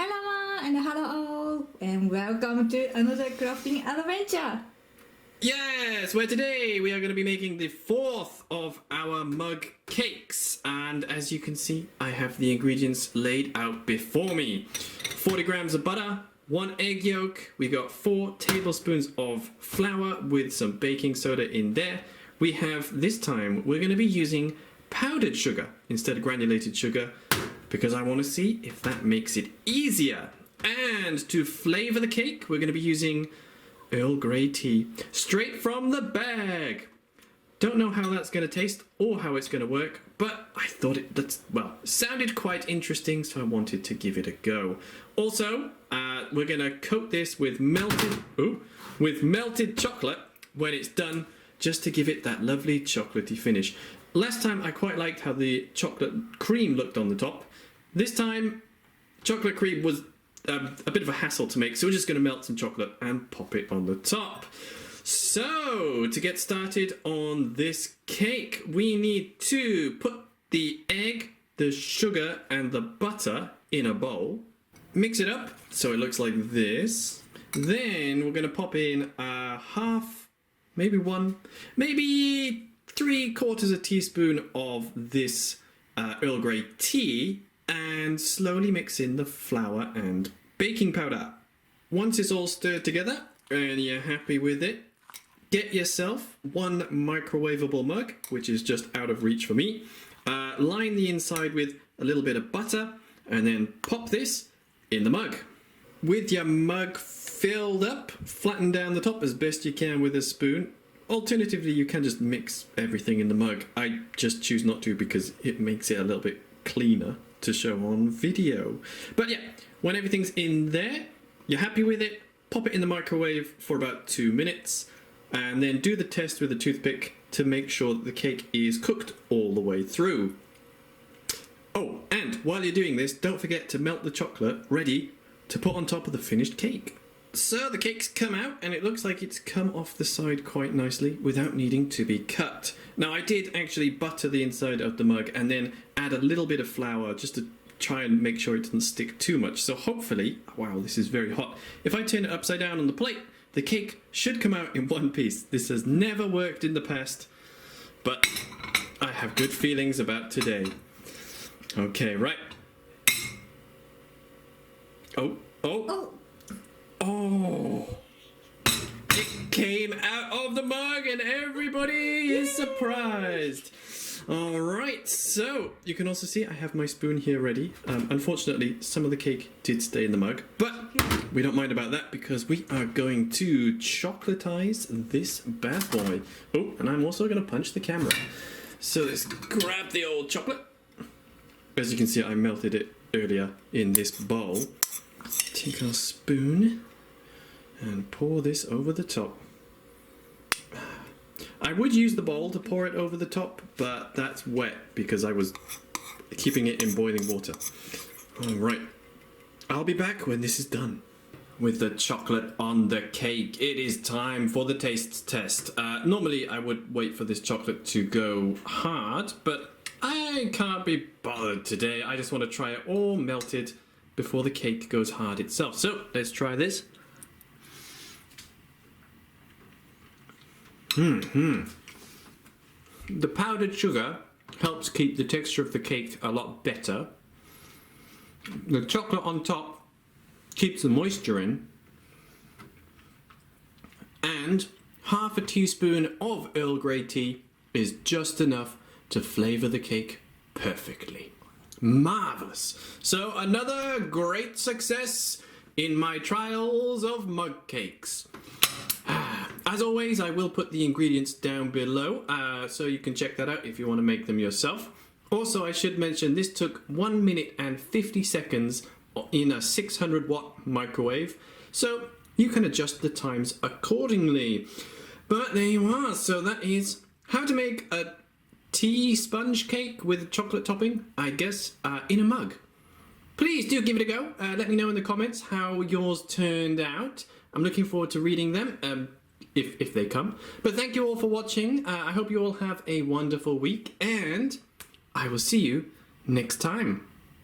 Hello and hello all, and welcome to another crafting adventure. Yes, where today we are going to be making the fourth of our mug cakes, and as you can see I have the ingredients laid out before me. 40 grams of butter, 1 egg yolk, we got 4 tablespoons of flour with some baking soda in there. We have, this time we're going to be using powdered sugar instead of granulated sugar because I want to see if that makes it easier. And to flavour the cake we're going to be using Earl Grey tea straight from the bag. Don't know how that's going to taste or how it's going to work, but I thought it sounded quite interesting, so I wanted to give it a go. Also, we're going to coat this with melted chocolate when it's done, just to give it that lovely chocolatey finish. Last time I quite liked how the chocolate cream looked on the top. This time, chocolate cream was a bit of a hassle to make, so we're just going to melt some chocolate and pop it on the top. So, to get started on this cake, we need to put the egg, the sugar and the butter in a bowl. Mix it up so it looks like this. Then we're going to pop in a half, maybe 1, maybe 3/4 teaspoon of this Earl Grey tea, and slowly mix in the flour and baking powder. Once it's all stirred together and you're happy with it, get yourself 1 microwavable mug, which is just out of reach for me. Line the inside with a little bit of butter and then pop this in the mug. With your mug filled up, flatten down the top as best you can with a spoon. Alternatively, you can just mix everything in the mug. I just choose not to because it makes it a little bit cleaner to show on video. But yeah, when everything's in there, you're happy with it, pop it in the microwave for about 2 minutes, and then do the test with a toothpick to make sure that the cake is cooked all the way through. Oh, and while you're doing this, don't forget to melt the chocolate ready to put on top of the finished cake. So the cake's come out and it looks like it's come off the side quite nicely without needing to be cut. Now I did actually butter the inside of the mug and then add a little bit of flour just to try and make sure it doesn't stick too much. So hopefully, wow, this is very hot. If I turn it upside down on the plate, the cake should come out in one piece. This has never worked in the past, but I have good feelings about today. Okay, right. Oh, it came out of the mug and everybody is surprised. Alright, so you can also see I have my spoon here ready. Unfortunately, some of the cake did stay in the mug, but we don't mind about that because we are going to chocolatize this bad boy. Oh, and I'm also going to punch the camera. So let's grab the old chocolate. As you can see, I melted it earlier in this bowl. Take our spoon and pour this over the top. I would use the bowl to pour it over the top, but that's wet because I was keeping it in boiling water. Alright, I'll be back when this is done. With the chocolate on the cake, it is time for the taste test. Normally I would wait for this chocolate to go hard, but I can't be bothered today. I just want to try it all melted before the cake goes hard itself. So let's try this. The powdered sugar helps keep the texture of the cake a lot better. The chocolate on top keeps the moisture in. And half a teaspoon of Earl Grey tea is just enough to flavour the cake perfectly. Marvellous! So another great success in my trials of mug cakes. As always, I will put the ingredients down below, so you can check that out if you want to make them yourself. Also, I should mention this took 1 minute and 50 seconds in a 600 watt microwave, so you can adjust the times accordingly. But there you are, so that is how to make a tea sponge cake with chocolate topping, I guess, in a mug. Please do give it a go. Let me know in the comments how yours turned out. I'm looking forward to reading them. If they come. But thank you all for watching. I hope you all have a wonderful week, and I will see you next time.